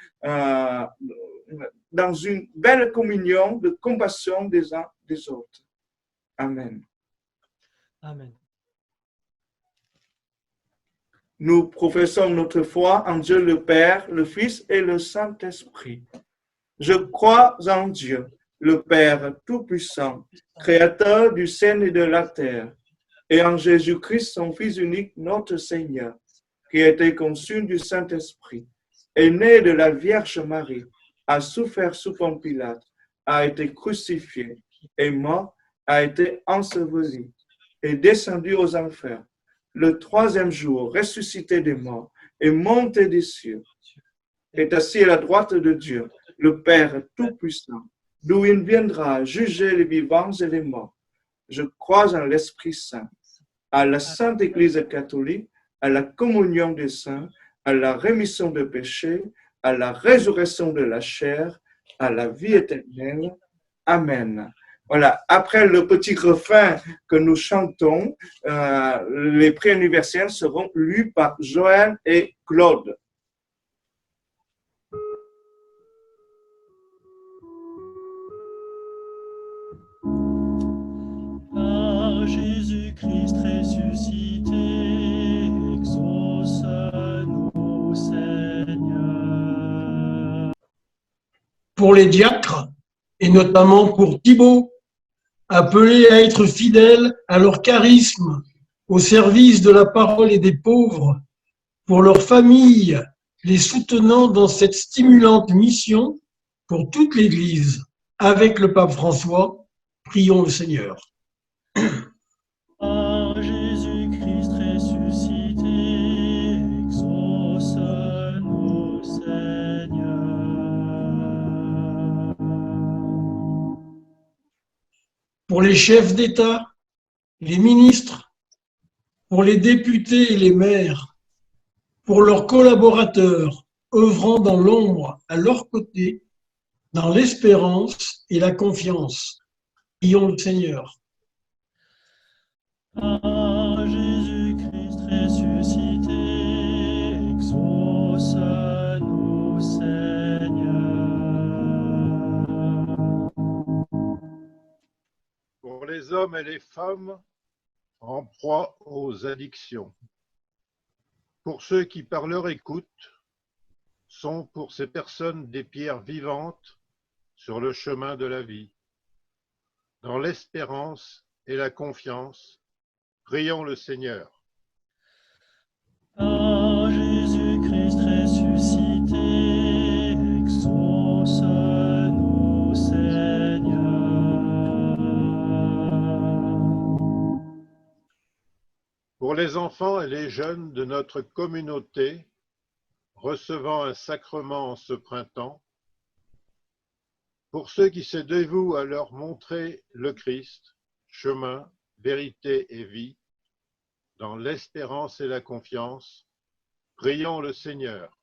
dans une belle communion de compassion des uns des autres. Amen. Amen. Nous professons notre foi en Dieu le Père, le Fils et le Saint-Esprit. Je crois en Dieu, le Père Tout-Puissant, Créateur du ciel et de la terre, et en Jésus-Christ, son Fils unique, notre Seigneur, qui a été conçu du Saint-Esprit, est né de la Vierge Marie, a souffert sous Ponce Pilate, a été crucifié, est mort, a été enseveli, est descendu aux enfers. Le troisième jour, ressuscité des morts, est monté des cieux, est assis à la droite de Dieu, le Père Tout-Puissant, d'où il viendra juger les vivants et les morts. Je crois en l'Esprit Saint, à la Sainte Église catholique, à la communion des saints, à la rémission des péchés, à la résurrection de la chair, à la vie éternelle. Amen. Voilà, après le petit refrain que nous chantons, les prières universelles seront lues par Joël et Claude. Par Jésus-Christ ressuscité, exauce-nous, Seigneur. Pour les diacres, et notamment pour Thibaut, appelés à être fidèles à leur charisme, au service de la parole et des pauvres, pour leurs familles, les soutenant dans cette stimulante mission, pour toute l'Église, avec le pape François, prions le Seigneur. Par Jésus-Christ ressuscité, exauce-nous, Seigneur. Pour les chefs d'État, les ministres, pour les députés et les maires, pour leurs collaborateurs, œuvrant dans l'ombre à leur côté, dans l'espérance et la confiance. Prions le Seigneur. À Jésus-Christ ressuscité, exauce-nous, Seigneur. Pour les hommes et les femmes en proie aux addictions. Pour ceux qui, par leur écoute, sont pour ces personnes des pierres vivantes sur le chemin de la vie. Dans l'espérance et la confiance, prions le Seigneur. À Jésus-Christ ressuscité, exauce-nous, Seigneur. Pour les enfants et les jeunes de notre communauté, recevant un sacrement en ce printemps, pour ceux qui se dévouent à leur montrer le Christ, chemin, vérité et vie, dans l'espérance et la confiance, prions le Seigneur.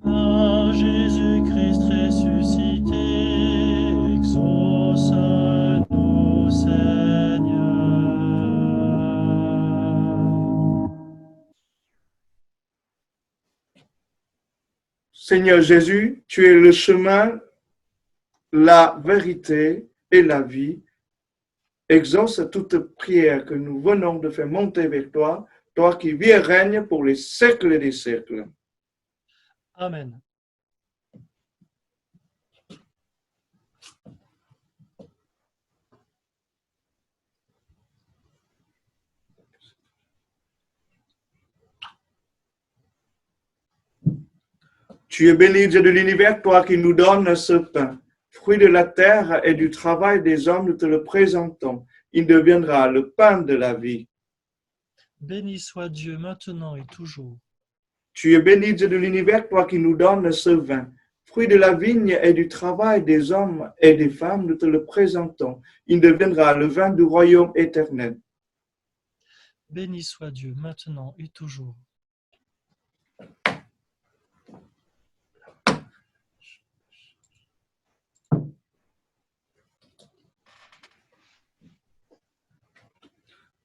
À Jésus-Christ ressuscité, exauce-nous, Seigneur. Seigneur Jésus, tu es le chemin, la vérité et la vie. Exauce toute prière que nous venons de faire monter vers toi, toi qui vis et règnes pour les siècles des siècles. Amen. Tu es béni, Dieu de l'univers, toi qui nous donnes ce pain, fruit de la terre et du travail des hommes, nous te le présentons. Il deviendra le pain de la vie. Béni soit Dieu maintenant et toujours. Tu es béni, Dieu de l'univers, toi qui nous donnes ce vin, fruit de la vigne et du travail des hommes et des femmes, nous te le présentons. Il deviendra le vin du royaume éternel. Béni soit Dieu maintenant et toujours.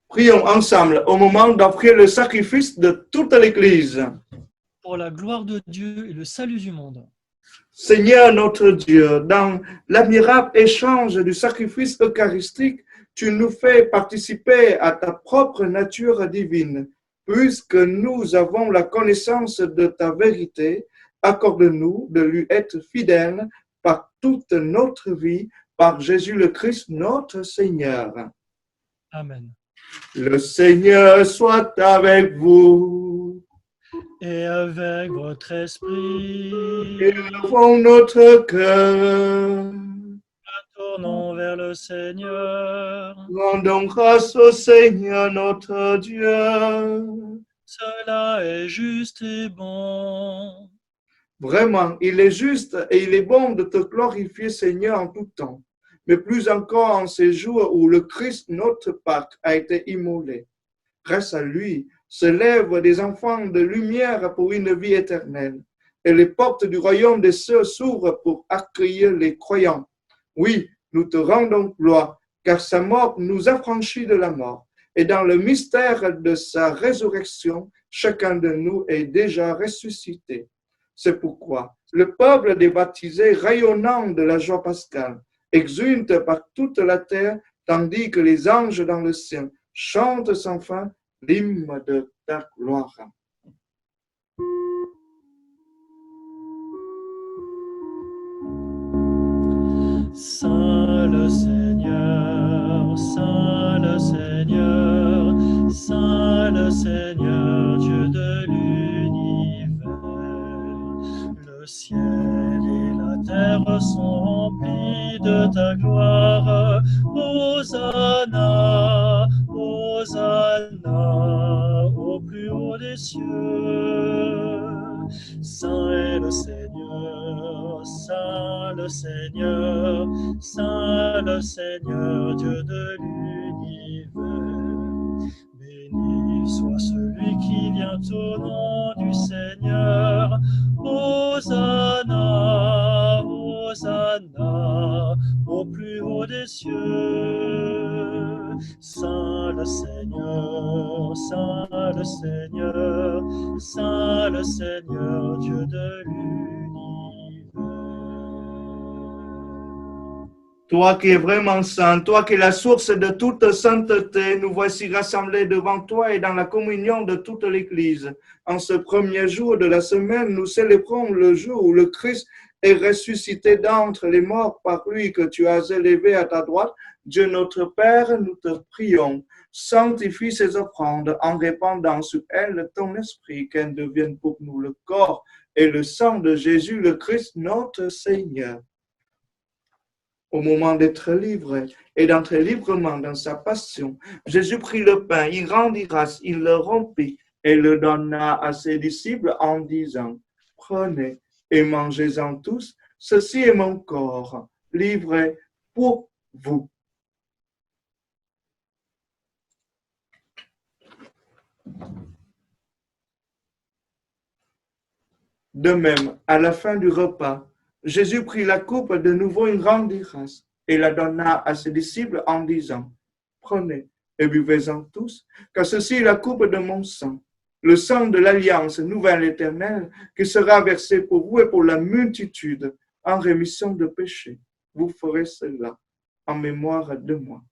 Prions ensemble au moment d'offrir le sacrifice de toute l'Église. Pour la gloire de Dieu et le salut du monde. Seigneur notre Dieu, dans l'admirable échange du sacrifice eucharistique, tu nous fais participer à ta propre nature divine. Puisque nous avons la connaissance de ta vérité, accorde-nous de lui être fidèles par toute notre vie, par Jésus le Christ, notre Seigneur. Amen. Le Seigneur soit avec vous. Et avec votre esprit, Élevons notre cœur. tournons vers le Seigneur. Rendons grâce au Seigneur notre Dieu. Cela est juste et bon. Vraiment, il est juste et il est bon de te glorifier, Seigneur, en tout temps, mais plus encore en ces jours où le Christ, notre Pâque, a été immolé. Grâce à lui, se lèvent des enfants de lumière pour une vie éternelle, et les portes du royaume des cieux s'ouvrent pour accueillir les croyants. Oui, nous te rendons gloire, car sa mort nous affranchit de la mort, et dans le mystère de sa résurrection, chacun de nous est déjà ressuscité. C'est pourquoi le peuple des baptisés, rayonnant de la joie pascale, exulte par toute la terre, tandis que les anges dans le ciel chantent sans fin l'hymne de ta gloire. Saint le Seigneur, Saint le Seigneur, Saint le Seigneur, Dieu de l'univers. Le ciel et la terre sont remplis de ta gloire. Hosanna, Hosanna, au plus haut des cieux. Saint est le Seigneur, Saint le Seigneur, Saint le Seigneur, Dieu de l'univers. Béni soit celui qui vient au nom du du Seigneur. Hosanna, Hosanna, au plus haut des cieux. Saint le Seigneur, Saint le Seigneur, Saint le Seigneur, Dieu de l'univers. Toi qui es vraiment saint, toi qui es la source de toute sainteté, nous voici rassemblés devant toi et dans la communion de toute l'Église. En ce premier jour de la semaine, nous célébrons le jour où le Christ est ressuscité d'entre les morts par lui que tu as élevé à ta droite. Dieu notre Père, nous te prions. Sanctifie ces offrandes en répandant sur elles ton esprit, qu'elles deviennent pour nous le corps et le sang de Jésus le Christ, notre Seigneur. Au moment d'être livré et d'entrer librement dans sa passion, Jésus prit le pain, il rendit grâce, il le rompit et le donna à ses disciples en disant, « Prenez et mangez-en tous, ceci est mon corps, livré pour vous. » De même, à la fin du repas, Jésus prit la coupe, de nouveau il rendit grâce et la donna à ses disciples en disant, « Prenez et buvez-en tous, car ceci est la coupe de mon sang, le sang de l'alliance nouvelle éternelle qui sera versé pour vous et pour la multitude en rémission de péchés. Vous ferez cela en mémoire de moi. »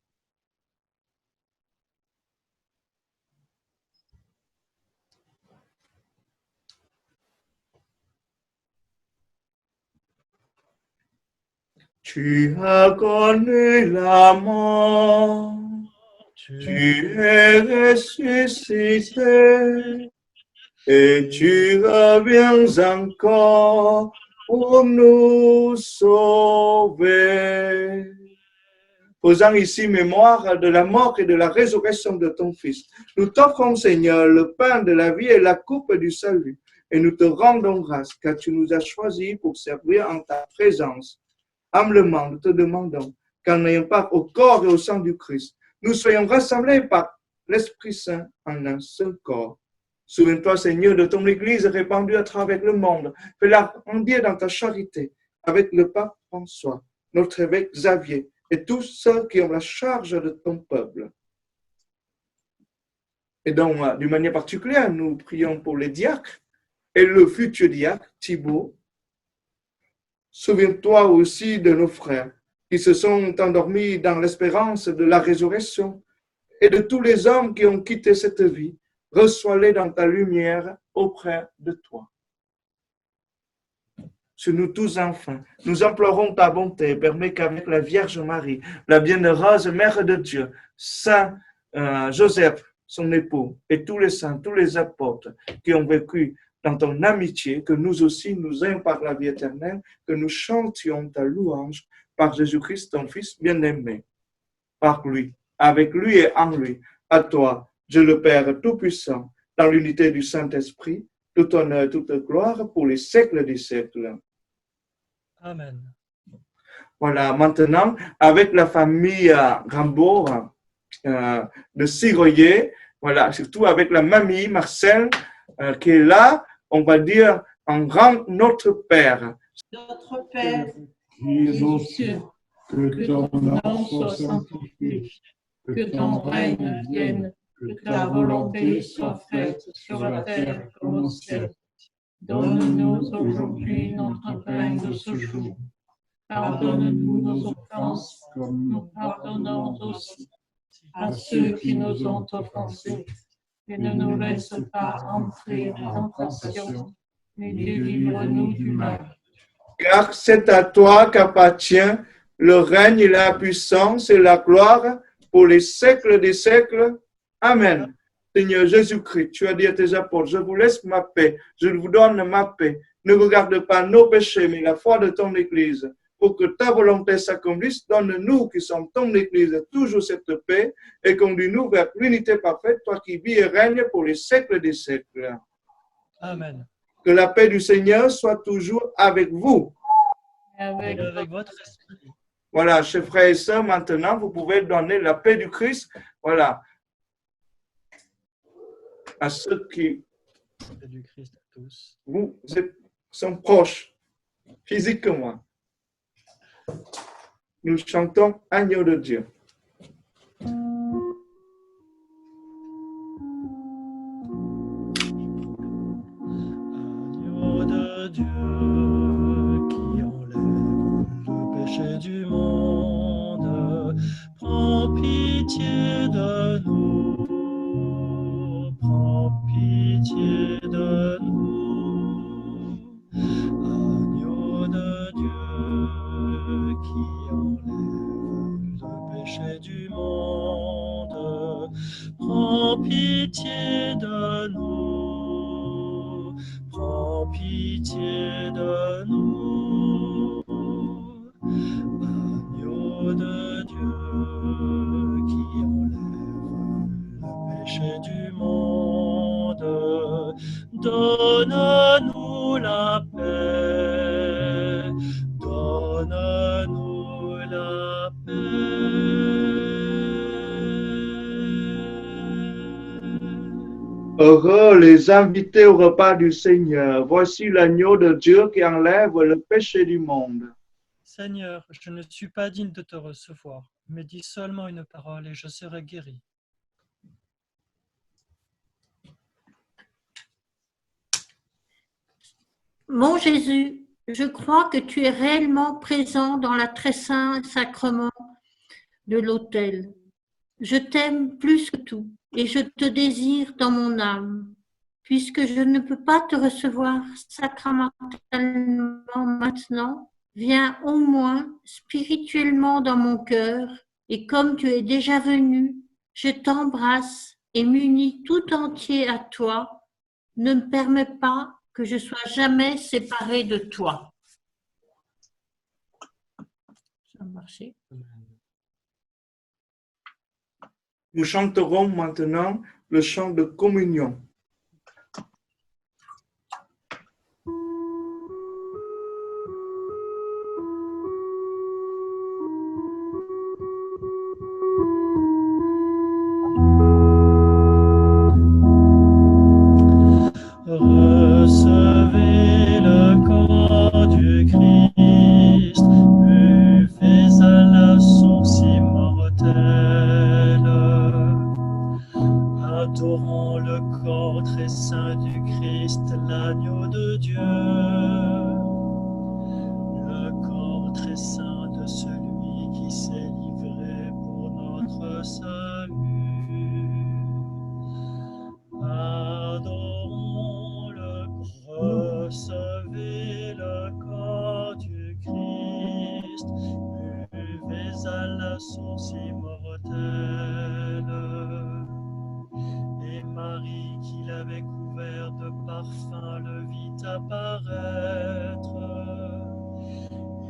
Tu as connu la mort, tu es ressuscité, et tu reviens encore pour nous sauver. Faisant ici mémoire de la mort et de la résurrection de ton Fils, nous t'offrons, Seigneur, le pain de la vie et la coupe du salut, et nous te rendons grâce, car tu nous as choisis pour servir en ta présence. Humblement, nous te demandons qu'en ayant part au corps et au sang du Christ, nous soyons rassemblés par l'Esprit Saint en un seul corps. Souviens-toi, Seigneur, de ton Église répandue à travers le monde. Fais-la grandir dans ta charité avec le pape François, notre évêque Xavier et tous ceux qui ont la charge de ton peuple. Et donc, d'une manière particulière, nous prions pour les diacres et le futur diacre Thibaut. Souviens-toi aussi de nos frères qui se sont endormis dans l'espérance de la résurrection et de tous les hommes qui ont quitté cette vie. Reçois-les dans ta lumière auprès de toi. Sur nous tous enfin, nous implorons ta bonté. Permets qu'avec la Vierge Marie, la bienheureuse Mère de Dieu, Saint Joseph, son époux, et tous les saints, tous les apôtres qui ont vécu dans ton amitié, que nous aussi nous ayons par la vie éternelle, que nous chantions ta louange par Jésus-Christ, ton Fils bien-aimé. Par lui, avec lui et en lui, à toi, Dieu le Père Tout-Puissant, dans l'unité du Saint-Esprit, tout honneur, toute gloire pour les siècles des siècles. Amen. Voilà, maintenant, avec la famille Rambaud de Siroyer, voilà, surtout avec la mamie Marcel qui est là, on va dire en grand Notre Père. Notre Père, qui es aux cieux, que ton nom soit sanctifié, que ton règne vienne, que ta volonté soit faite sur la terre comme au ciel. Donne-nous aujourd'hui notre pain de ce jour. Pardonne-nous nos offenses, comme nous pardonnons aussi à ceux qui nous ont offensés. Et ne nous laisse pas entrer en tentation, mais délivre-nous du mal. Car c'est à toi qu'appartient le règne et la puissance et la gloire pour les siècles des siècles. Amen. Seigneur Jésus-Christ, tu as dit à tes apôtres, je vous laisse ma paix, je vous donne ma paix. Ne regarde pas nos péchés, mais la foi de ton Église. Pour que ta volonté s'accomplisse, donne-nous qui sommes ton Église toujours cette paix et conduis-nous vers l'unité parfaite, toi qui vis et règnes pour les siècles des siècles. Amen. Que la paix du Seigneur soit toujours avec vous. Avec votre esprit. Voilà, chers frères et sœurs, maintenant, vous pouvez donner la paix du Christ, voilà, à ceux qui... Du Christ à tous. tous. Vous sont proches physiquement. Nous chantons Agneau de Dieu. Agneau de Dieu qui enlève le péché du monde, prends pitié de nous, prends pitié de nous. Agneau de Dieu qui enlève le péché du monde, prends pitié de nous, prends pitié de nous. Agneau de Dieu qui enlève le péché du monde, donne-nous la paix, donne-nous la paix. Heureux les invités au repas du Seigneur. Voici l'agneau de Dieu qui enlève le péché du monde. Seigneur, je ne suis pas digne de te recevoir, mais dis seulement une parole et je serai guéri. Mon Jésus, je crois que tu es réellement présent dans la très saint sacrement de l'autel. Je t'aime plus que tout et je te désire dans mon âme. Puisque je ne peux pas te recevoir sacramentellement maintenant, viens au moins spirituellement dans mon cœur et comme tu es déjà venu, je t'embrasse et m'unis tout entier à toi. Ne me permets pas que je sois jamais séparée de toi. Ça a marché. Nous chanterons maintenant le chant de communion. Recevez le corps du Christ, buvez à la source immortelle. Adorons le corps très saint du Christ, l'agneau de Dieu. Le corps très saint de celui qui s'est livré pour notre salut. Adorons-le, recevez le corps du Christ, buvez à la source immortelle. Et Marie, qui l'avait couvert de parfum, le vit apparaître.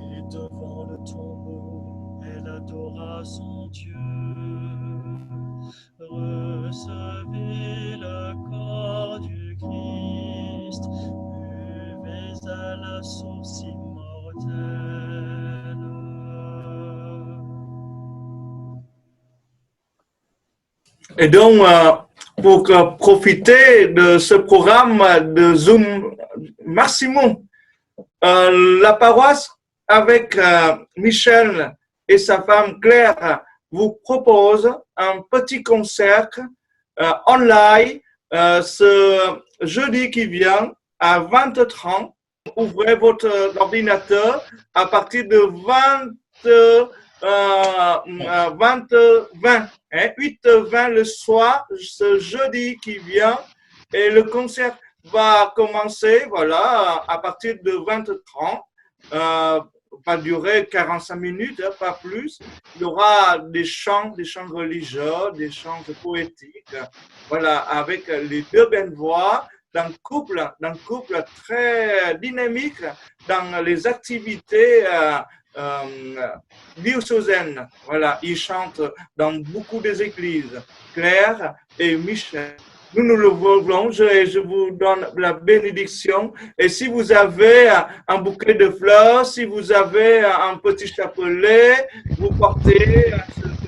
Et devant le tombeau, elle adora son Dieu. Recevez le corps du Christ, buvez à la source immortelle. Et donc, pour profiter de ce programme de Zoom Maximum, la paroisse avec Michel et sa femme Claire vous propose un petit concert online ce jeudi qui vient à 20h30. Ouvrez votre ordinateur à partir de 8h20 le soir, ce jeudi qui vient. Et le concert va commencer voilà, à partir de 20h30. Va durer 45 minutes, pas plus. Il y aura des chants religieux, des chants poétiques, voilà, avec les deux belles voix d'un couple très dynamique dans les activités diocésaines. Voilà, ils chantent dans beaucoup des églises, Claire et Michel. Nous le voulons, je vous donne la bénédiction. Et si vous avez un bouquet de fleurs, si vous avez un petit chapelet, vous portez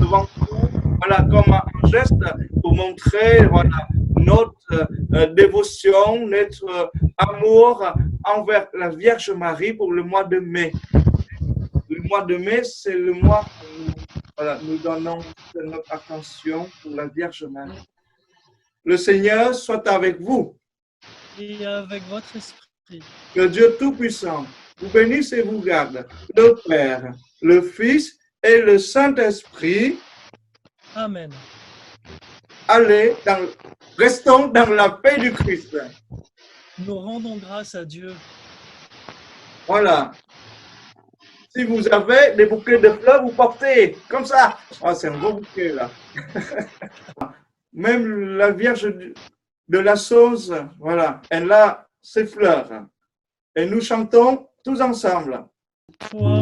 devant vous, voilà, comme un geste pour montrer voilà, notre dévotion, notre amour envers la Vierge Marie pour le mois de mai. Le mois de mai, c'est le mois où nous donnons toute notre attention pour la Vierge Marie. Le Seigneur soit avec vous. Et avec votre esprit. Que Dieu Tout-Puissant vous bénisse et vous garde, le Père, le Fils et le Saint-Esprit. Amen. Allez, restons dans la paix du Christ. Nous rendons grâce à Dieu. Voilà. Si vous avez des bouquets de fleurs, vous portez comme ça. Ah, c'est un beau bouquet là. Même la Vierge de la Sauce, voilà, elle a ses fleurs. Et nous chantons tous ensemble. Toi,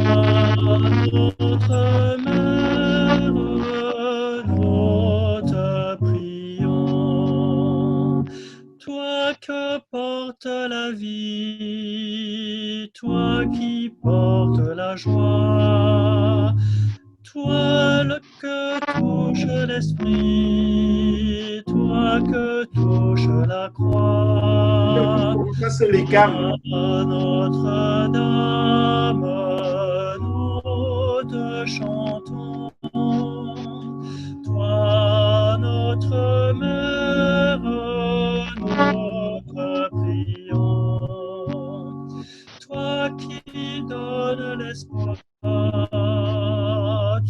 notre mère, nous te prions. Toi que porte la vie, toi qui porte la joie, toi que touche l'esprit, toi que touche la croix. Ça, c'est les gammes. Notre-Dame, nous te chantons. Toi, notre mère, nous te prions. Toi qui donnes l'espoir,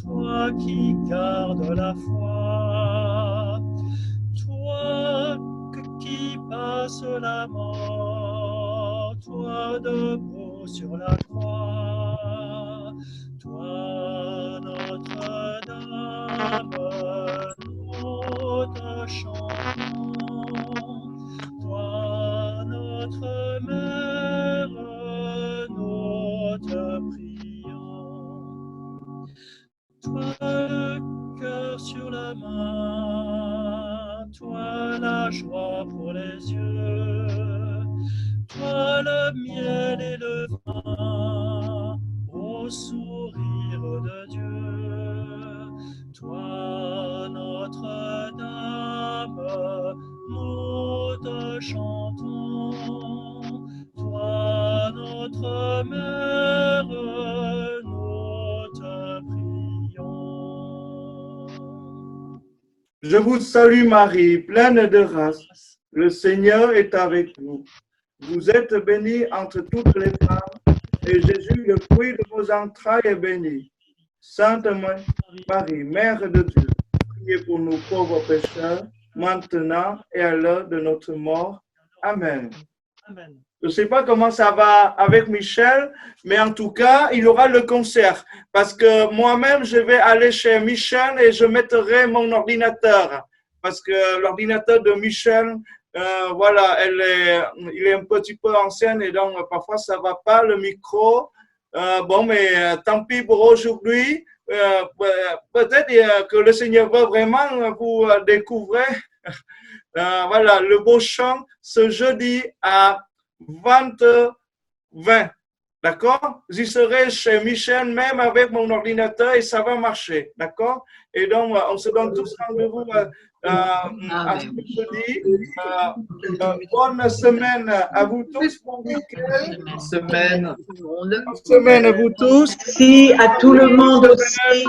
toi qui gardes la foi, toi qui passes la mort, toi debout sur la croix, toi Notre-Dame, nous te chantons, toi notre mère, nous te prions. Toi le cœur sur la main, toi la joie pour les yeux, toi le miel et le vin au sourire de Dieu. Toi Notre-Dame, nous te chantons, toi notre mère, nous te prions. Je vous salue Marie, pleine de grâce. Le Seigneur est avec vous. Vous êtes bénie entre toutes les femmes, et Jésus, le fruit de vos entrailles, est béni. Sainte Marie, Mère de Dieu, priez pour nous pauvres pécheurs, maintenant et à l'heure de notre mort. Amen. Amen. Je ne sais pas comment ça va avec Michel, mais en tout cas, il aura le concert. Parce que moi-même, je vais aller chez Michel et je mettrai mon ordinateur. Parce que l'ordinateur de Michel, voilà, il est un petit peu ancien et donc parfois ça ne va pas, le micro. Bon, mais tant pis pour aujourd'hui. Peut-être que le Seigneur veut vraiment vous découvrir. Voilà, le beau chant ce jeudi à 20h20. D'accord? J'y serai chez Michel, même avec mon ordinateur, et ça va marcher. D'accord? Et donc, on se donne tous rendez-vous à ce jeudi. Bonne semaine à vous tous. Bon week-end. Bonne semaine. Bonne semaine à vous tous. Merci à tout le monde aussi.